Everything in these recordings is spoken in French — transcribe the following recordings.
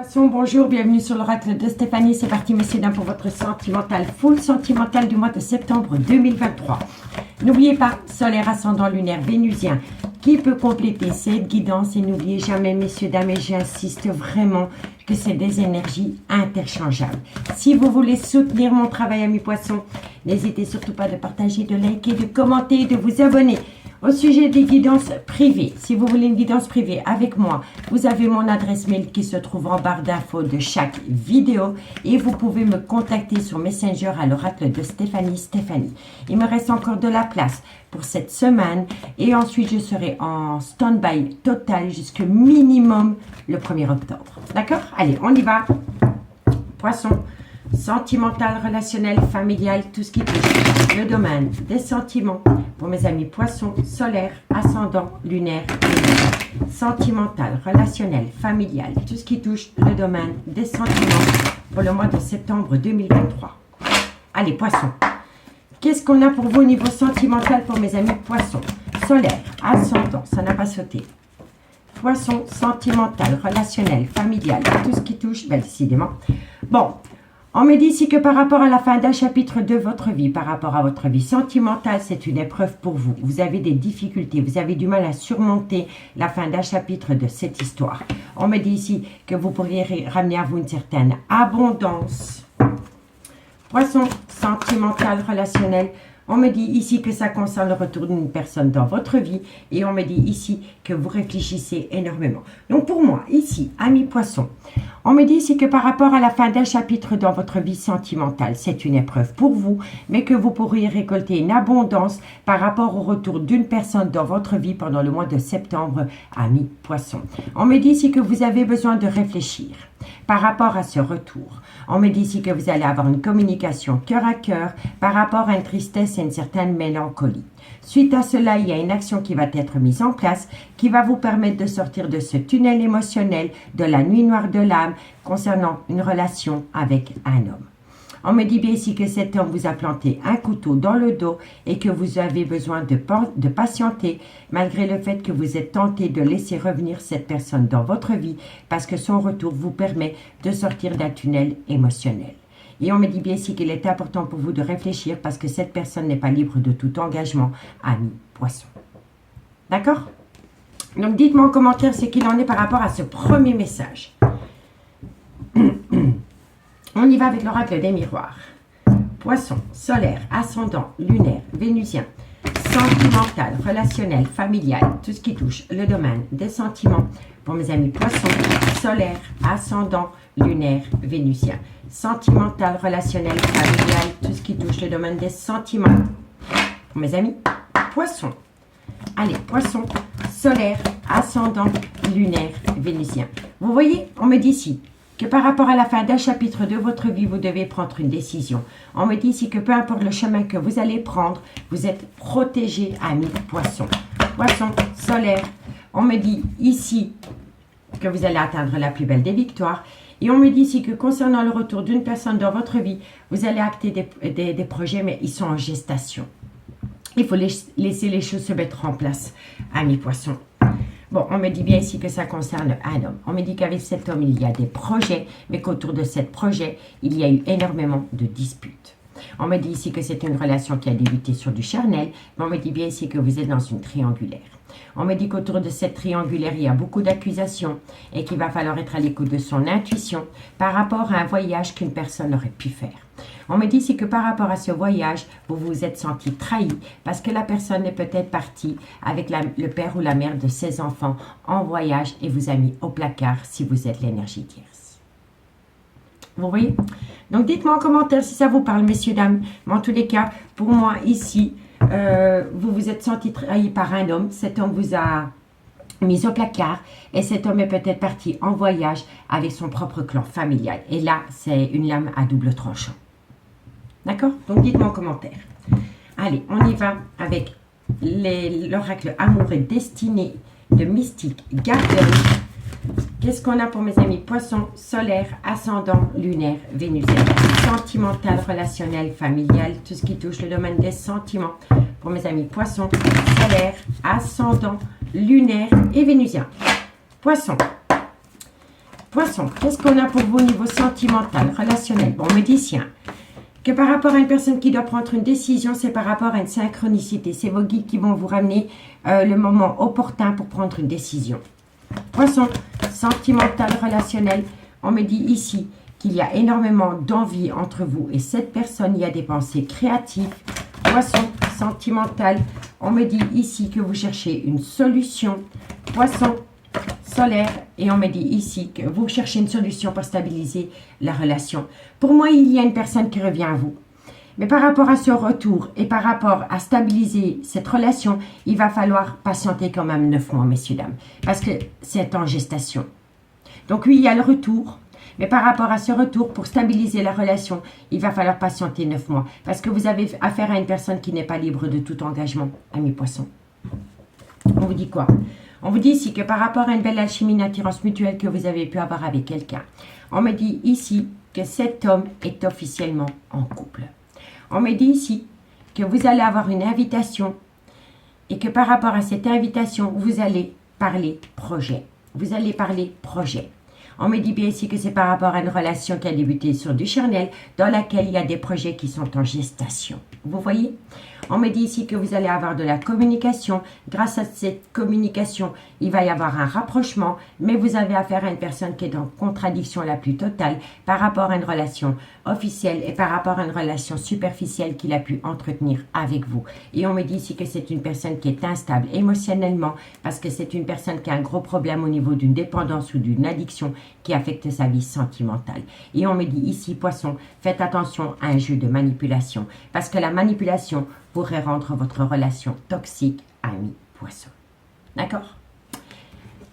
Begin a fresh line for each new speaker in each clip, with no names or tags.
Poisson, bonjour, bienvenue sur l'oracle de Stéphanie. C'est parti, messieurs, dames, pour votre sentimental, full sentimental du mois de septembre 2023. N'oubliez pas, solaire, ascendant, lunaire, vénusien, qui peut compléter cette guidance. Et n'oubliez jamais, messieurs, dames, et j'insiste vraiment que c'est des énergies interchangeables. Si vous voulez soutenir mon travail, amis poissons, n'hésitez surtout pas de partager, de liker, de commenter et de vous abonner. Au sujet des guidances privées, si vous voulez une guidance privée avec moi, vous avez mon adresse mail qui se trouve en barre d'infos de chaque vidéo et vous pouvez me contacter sur Messenger à l'oracle de Stéphanie. Il me reste encore de la place pour cette semaine et ensuite je serai en stand-by total jusqu'au minimum le 1er octobre. D'accord? Allez, on y va. Poisson. Sentimental, relationnel, familial, tout ce qui touche le domaine des sentiments pour mes amis poissons, solaire, ascendant, lunaire, sentimental, relationnel, familial, tout ce qui touche le domaine des sentiments pour le mois de septembre 2023. Allez, poissons, qu'est-ce qu'on a pour vous au niveau sentimental pour mes amis poissons, solaire, ascendant, ça n'a pas sauté. Poisson, sentimental, relationnel, familial, tout ce qui touche, ben, décidément. Bon. On me dit ici que par rapport à la fin d'un chapitre de votre vie, par rapport à votre vie sentimentale, c'est une épreuve pour vous. Vous avez des difficultés, vous avez du mal à surmonter la fin d'un chapitre de cette histoire. On me dit ici que vous pourriez ramener à vous une certaine abondance. Poisson, sentimental, relationnel. On me dit ici que ça concerne le retour d'une personne dans votre vie et on me dit ici que vous réfléchissez énormément. Donc pour moi, ici, amis poissons, on me dit ici que par rapport à la fin d'un chapitre dans votre vie sentimentale, c'est une épreuve pour vous, mais que vous pourriez récolter une abondance par rapport au retour d'une personne dans votre vie pendant le mois de septembre, amis poissons. On me dit ici que vous avez besoin de réfléchir par rapport à ce retour. On me dit ici que vous allez avoir une communication cœur à cœur par rapport à une tristesse et une certaine mélancolie. Suite à cela, il y a une action qui va être mise en place qui va vous permettre de sortir de ce tunnel émotionnel, de la nuit noire de l'âme concernant une relation avec un homme. On me dit bien ici que cet homme vous a planté un couteau dans le dos et que vous avez besoin de patienter malgré le fait que vous êtes tenté de laisser revenir cette personne dans votre vie parce que son retour vous permet de sortir d'un tunnel émotionnel. Et on me dit bien ici qu'il est important pour vous de réfléchir parce que cette personne n'est pas libre de tout engagement, amis poissons. D'accord? Donc dites-moi en commentaire ce qu'il en est par rapport à ce premier message. On y va avec l'oracle des miroirs. Poisson, solaire, ascendant, lunaire, vénusien, sentimental, relationnel, familial, tout ce qui touche le domaine des sentiments pour mes amis poissons, solaire, ascendant, lunaire, vénusien, sentimental, relationnel, familial, tout ce qui touche le domaine des sentiments pour mes amis poissons. Allez, poisson, solaire, ascendant, lunaire, vénusien. Vous voyez, on me dit ici que par rapport à la fin d'un chapitre de votre vie, vous devez prendre une décision. On me dit ici que peu importe le chemin que vous allez prendre, vous êtes protégé, amis poissons. Poisson, solaire, on me dit ici que vous allez atteindre la plus belle des victoires. Et on me dit ici que concernant le retour d'une personne dans votre vie, vous allez acter des projets, mais ils sont en gestation. Il faut laisser les choses se mettre en place, amis poissons. Bon, on me dit bien ici que ça concerne un homme. On me dit qu'avec cet homme, il y a des projets, mais qu'autour de cet projet, il y a eu énormément de disputes. On me dit ici que c'est une relation qui a débuté sur du charnel, mais on me dit bien ici que vous êtes dans une triangulaire. On me dit qu'autour de cette triangulaire, il y a beaucoup d'accusations et qu'il va falloir être à l'écoute de son intuition par rapport à un voyage qu'une personne aurait pu faire. On me dit ici que par rapport à ce voyage, vous vous êtes senti trahi parce que la personne est peut-être partie avec le père ou la mère de ses enfants en voyage et vous a mis au placard si vous êtes l'énergie tierce. Vous voyez? Donc dites-moi en commentaire si ça vous parle, messieurs, dames. Mais en tous les cas, pour moi ici, vous vous êtes senti trahi par un homme. Cet homme vous a mis au placard et cet homme est peut-être parti en voyage avec son propre clan familial. Et là, c'est une lame à double tranchant. D'accord? Donc dites-moi en commentaire. Allez, on y va avec l'oracle amour et destinée de Mystique Garden. Qu'est-ce qu'on a pour mes amis poissons, solaire, ascendant, lunaire, vénusien, sentimental, relationnel, familial, tout ce qui touche le domaine des sentiments pour mes amis poissons, solaire, ascendant, lunaire et vénusien. Poissons. Poisson, qu'est-ce qu'on a pour vous au niveau sentimental, relationnel? Bon, médecin. Que par rapport à une personne qui doit prendre une décision, c'est par rapport à une synchronicité. C'est vos guides qui vont vous ramener le moment opportun pour prendre une décision. Poisson, sentimental, relationnel. On me dit ici qu'il y a énormément d'envie entre vous et cette personne. Il y a des pensées créatives. Poisson, sentimental. On me dit ici que vous cherchez une solution. Poisson, solaire, et on me dit ici que vous cherchez une solution pour stabiliser la relation. Pour moi, il y a une personne qui revient à vous. Mais par rapport à ce retour et par rapport à stabiliser cette relation, il va falloir patienter quand même 9 mois, messieurs, dames, parce que c'est en gestation. Donc oui, il y a le retour, mais par rapport à ce retour, pour stabiliser la relation, il va falloir patienter 9 mois, parce que vous avez affaire à une personne qui n'est pas libre de tout engagement, amis poissons. On vous dit quoi? On vous dit ici que par rapport à une belle alchimie, une attirance mutuelle que vous avez pu avoir avec quelqu'un, on me dit ici que cet homme est officiellement en couple. On me dit ici que vous allez avoir une invitation et que par rapport à cette invitation, vous allez parler projet. Vous allez parler projet. On me dit bien ici que c'est par rapport à une relation qui a débuté sur du charnel, dans laquelle il y a des projets qui sont en gestation. Vous voyez? On me dit ici que vous allez avoir de la communication. Grâce à cette communication, il va y avoir un rapprochement, mais vous avez affaire à une personne qui est en contradiction la plus totale par rapport à une relation officielle et par rapport à une relation superficielle qu'il a pu entretenir avec vous. Et on me dit ici que c'est une personne qui est instable émotionnellement parce que c'est une personne qui a un gros problème au niveau d'une dépendance ou d'une addiction qui affecte sa vie sentimentale. Et on me dit ici, poisson, faites attention à un jeu de manipulation parce que la manipulation pourrait rendre votre relation toxique, ami poisson. D'accord?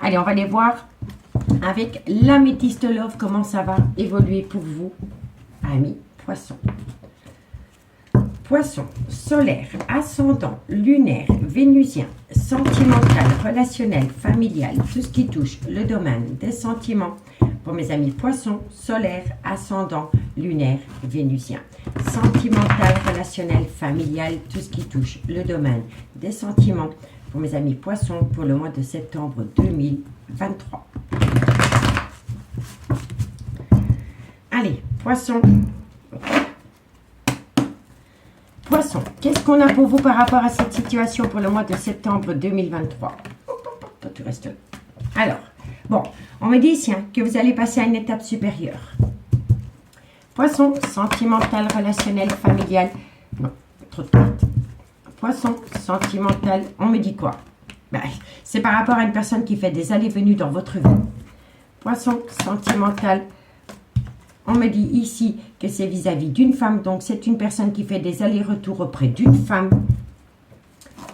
Allez, on va aller voir avec l'améthyste love comment ça va évoluer pour vous, ami poisson. Poisson, solaire, ascendant, lunaire, vénusien, sentimental, relationnel, familial, tout ce qui touche le domaine des sentiments. Pour mes amis poissons, solaire, ascendant, lunaire, vénusien. Sentimental, relationnel, familial, tout ce qui touche le domaine des sentiments. Pour mes amis poissons, pour le mois de septembre 2023. Allez, poissons. Poisson, qu'est-ce qu'on a pour vous par rapport à cette situation pour le mois de septembre 2023? Toi, tu restes là. Alors, bon, on me dit ici que vous allez passer à une étape supérieure. Poisson, sentimental, relationnel, familial. Non, trop de cartes. Poisson, sentimental, on me dit quoi? Ben, c'est par rapport à une personne qui fait des allées-venues dans votre vie. Poisson, sentimental, on me dit ici que c'est vis-à-vis d'une femme. Donc, c'est une personne qui fait des allers-retours auprès d'une femme.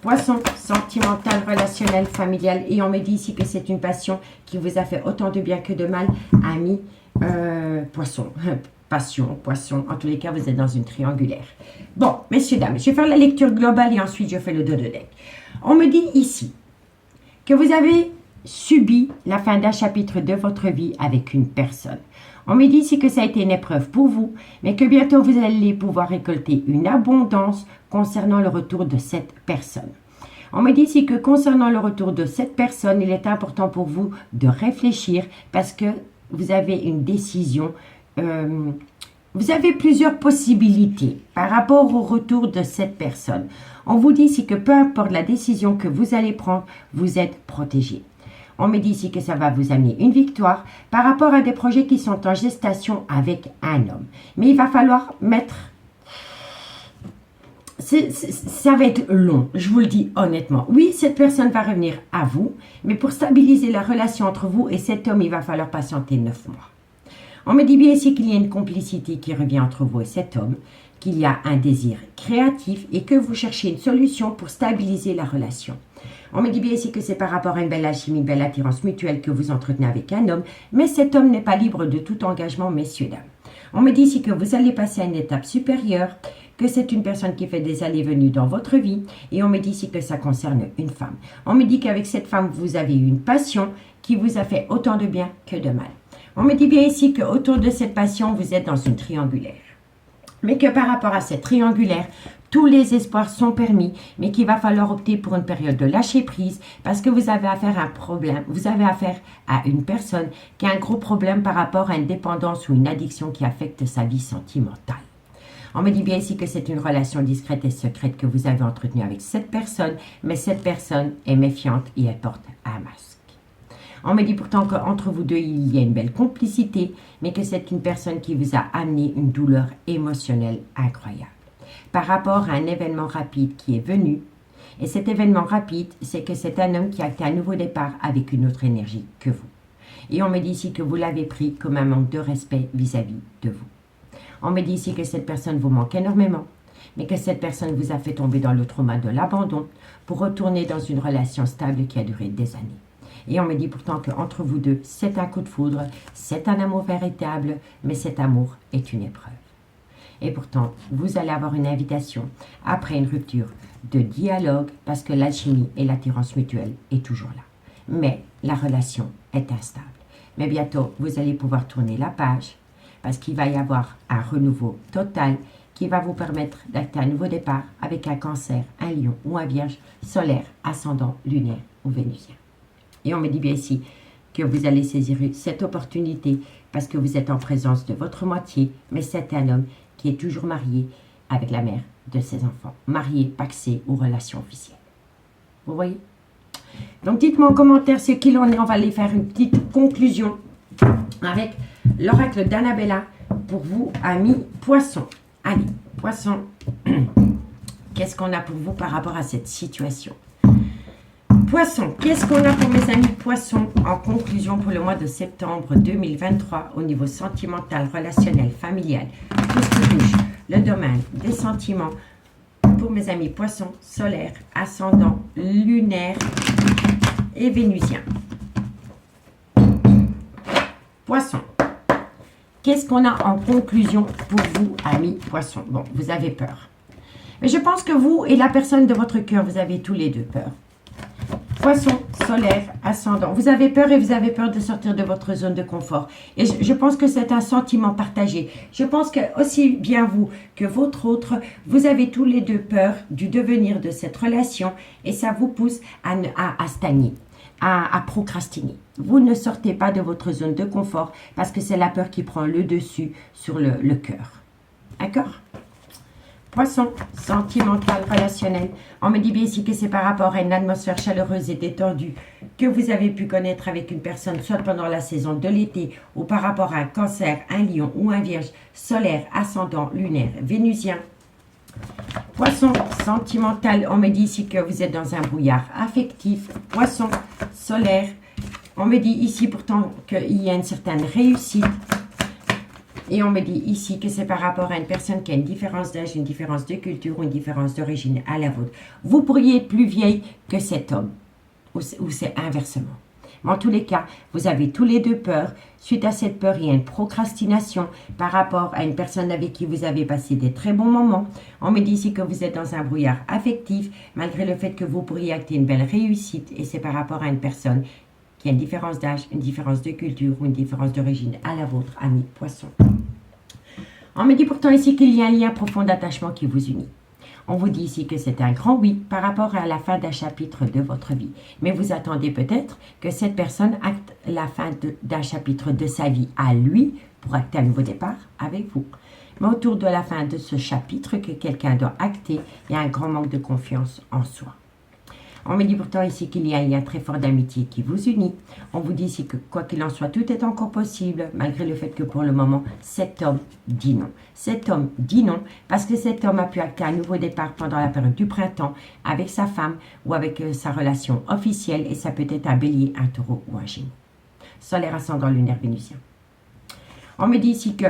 Poisson, sentimental, relationnel, familial. Et on me dit ici que c'est une passion qui vous a fait autant de bien que de mal. Ami, poisson. Passion, poisson. En tous les cas, vous êtes dans une triangulaire. Bon, messieurs, dames, je vais faire la lecture globale et ensuite je fais le dos de deck. On me dit ici que vous avez subi la fin d'un chapitre de votre vie avec une personne. On me dit ici que ça a été une épreuve pour vous, mais que bientôt vous allez pouvoir récolter une abondance concernant le retour de cette personne. On me dit ici que concernant le retour de cette personne, il est important pour vous de réfléchir parce que vous avez une décision, vous avez plusieurs possibilités par rapport au retour de cette personne. On vous dit ici que peu importe la décision que vous allez prendre, vous êtes protégé. On me dit ici que ça va vous amener une victoire par rapport à des projets qui sont en gestation avec un homme. Mais il va falloir mettre... ça va être long, je vous le dis honnêtement. Oui, cette personne va revenir à vous, mais pour stabiliser la relation entre vous et cet homme, il va falloir patienter 9 mois. On me dit bien ici qu'il y a une complicité qui revient entre vous et cet homme, qu'il y a un désir créatif et que vous cherchez une solution pour stabiliser la relation. On me dit bien ici que c'est par rapport à une belle alchimie, une belle attirance mutuelle que vous entretenez avec un homme, mais cet homme n'est pas libre de tout engagement, messieurs, dames. On me dit ici que vous allez passer à une étape supérieure, que c'est une personne qui fait des allées-venues dans votre vie, et on me dit ici que ça concerne une femme. On me dit qu'avec cette femme, vous avez eu une passion qui vous a fait autant de bien que de mal. On me dit bien ici qu'autour de cette passion, vous êtes dans une triangulaire. Mais que par rapport à cette triangulaire, tous les espoirs sont permis, mais qu'il va falloir opter pour une période de lâcher prise parce que vous avez affaire à un problème, vous avez affaire à une personne qui a un gros problème par rapport à une dépendance ou une addiction qui affecte sa vie sentimentale. On me dit bien ici que c'est une relation discrète et secrète que vous avez entretenue avec cette personne, mais cette personne est méfiante et elle porte un masque. On me dit pourtant qu'entre vous deux, il y a une belle complicité, mais que c'est une personne qui vous a amené une douleur émotionnelle incroyable par rapport à un événement rapide qui est venu. Et cet événement rapide, c'est que c'est un homme qui a acté un nouveau départ avec une autre énergie que vous. Et on me dit ici que vous l'avez pris comme un manque de respect vis-à-vis de vous. On me dit ici que cette personne vous manque énormément, mais que cette personne vous a fait tomber dans le trauma de l'abandon pour retourner dans une relation stable qui a duré des années. Et on me dit pourtant qu'entre vous deux, c'est un coup de foudre, c'est un amour véritable, mais cet amour est une épreuve. Et pourtant, vous allez avoir une invitation après une rupture de dialogue parce que l'alchimie et l'attirance mutuelle est toujours là. Mais la relation est instable. Mais bientôt, vous allez pouvoir tourner la page parce qu'il va y avoir un renouveau total qui va vous permettre d'acter un nouveau départ avec un cancer, un lion ou un vierge solaire, ascendant, lunaire ou vénusien. Et on me dit bien ici que vous allez saisir cette opportunité parce que vous êtes en présence de votre moitié, mais c'est un homme qui est toujours marié avec la mère de ses enfants, marié, pacsé ou relation officielle. Vous voyez? Donc dites-moi en commentaire ce qu'il en est. On va aller faire une petite conclusion avec l'oracle d'Annabella pour vous, amis poissons. Allez, poissons, qu'est-ce qu'on a pour vous par rapport à cette situation? Poissons, qu'est-ce qu'on a pour mes amis poissons en conclusion pour le mois de septembre 2023 au niveau sentimental, relationnel, familial, tout ce qui touche le domaine des sentiments pour mes amis poissons, solaires, ascendants, lunaires et vénusiens. Poissons, qu'est-ce qu'on a en conclusion pour vous, amis poissons? Bon, vous avez peur. Mais je pense que vous et la personne de votre cœur, vous avez tous les deux peur. Poisson, solaire, ascendant. Vous avez peur et vous avez peur de sortir de votre zone de confort. Et je pense que c'est un sentiment partagé. Je pense que aussi bien vous que votre autre, vous avez tous les deux peur du devenir de cette relation et ça vous pousse à stagner, à procrastiner. Vous ne sortez pas de votre zone de confort parce que c'est la peur qui prend le dessus sur le cœur. D'accord ? Poisson, sentimental, relationnel. On me dit bien ici que c'est par rapport à une atmosphère chaleureuse et détendue que vous avez pu connaître avec une personne, soit pendant la saison de l'été, ou par rapport à un cancer, un lion ou un vierge, solaire, ascendant, lunaire, vénusien. Poisson, sentimental. On me dit ici que vous êtes dans un brouillard affectif. Poisson, solaire. On me dit ici pourtant qu'il y a une certaine réussite. Et on me dit ici que c'est par rapport à une personne qui a une différence d'âge, une différence de culture ou une différence d'origine à la vôtre. Vous pourriez être plus vieille que cet homme, ou c'est inversement. Mais en tous les cas, vous avez tous les deux peur. Suite à cette peur, il y a une procrastination par rapport à une personne avec qui vous avez passé des très bons moments. On me dit ici que vous êtes dans un brouillard affectif, malgré le fait que vous pourriez acter une belle réussite. Et c'est par rapport à une personne qui a une différence d'âge, une différence de culture ou une différence d'origine à la vôtre, ami poisson. On me dit pourtant ici qu'il y a un lien profond d'attachement qui vous unit. On vous dit ici que c'est un grand oui par rapport à la fin d'un chapitre de votre vie. Mais vous attendez peut-être que cette personne acte la fin d'un chapitre de sa vie à lui pour acter un nouveau départ avec vous. Mais autour de la fin de ce chapitre que quelqu'un doit acter, il y a un grand manque de confiance en soi. On me dit pourtant ici qu'il y a un lien très fort d'amitié qui vous unit. On vous dit ici que quoi qu'il en soit, tout est encore possible, malgré le fait que pour le moment, cet homme dit non. Cet homme dit non parce que cet homme a pu acter un nouveau départ pendant la période du printemps avec sa femme ou avec sa relation officielle et ça peut être un bélier, un taureau ou un gémeaux. Solaire, ascendant, lunaire, vénusien. On me dit ici que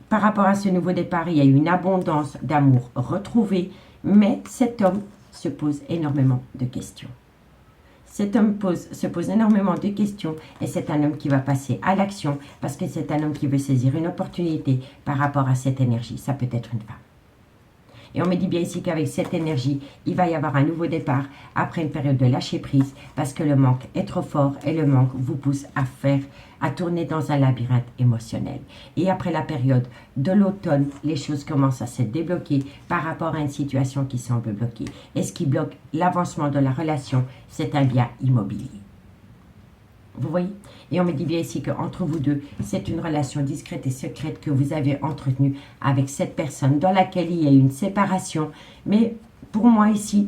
par rapport à ce nouveau départ, il y a eu une abondance d'amour retrouvé, mais cet homme se pose énormément de questions. Cet homme se pose énormément de questions et c'est un homme qui va passer à l'action parce que c'est un homme qui veut saisir une opportunité par rapport à cette énergie. Ça peut être une femme. Et on me dit bien ici qu'avec cette énergie, il va y avoir un nouveau départ après une période de lâcher prise parce que le manque est trop fort et le manque vous pousse à tourner dans un labyrinthe émotionnel. Et après la période de l'automne, les choses commencent à se débloquer par rapport à une situation qui semble bloquée. Et ce qui bloque l'avancement de la relation, c'est un bien immobilier. Vous voyez? Et on me dit bien ici qu'entre vous deux, c'est une relation discrète et secrète que vous avez entretenue avec cette personne dans laquelle il y a une séparation. Mais pour moi ici,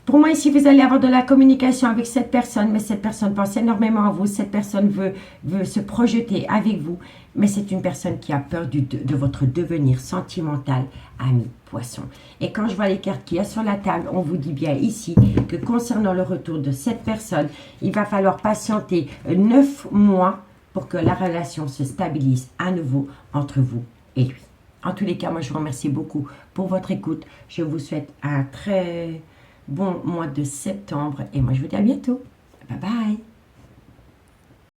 vous allez avoir de la communication avec cette personne, mais cette personne pense énormément à vous. Cette personne veut se projeter avec vous, mais c'est une personne qui a peur de votre devenir sentimental, ami poisson. Et quand je vois les cartes qu'il y a sur la table, on vous dit bien ici que concernant le retour de cette personne, il va falloir patienter 9 mois pour que la relation se stabilise à nouveau entre vous et lui. En tous les cas, moi je vous remercie beaucoup pour votre écoute. Je vous souhaite un très bon mois de septembre et moi je vous dis à bientôt. Bye bye.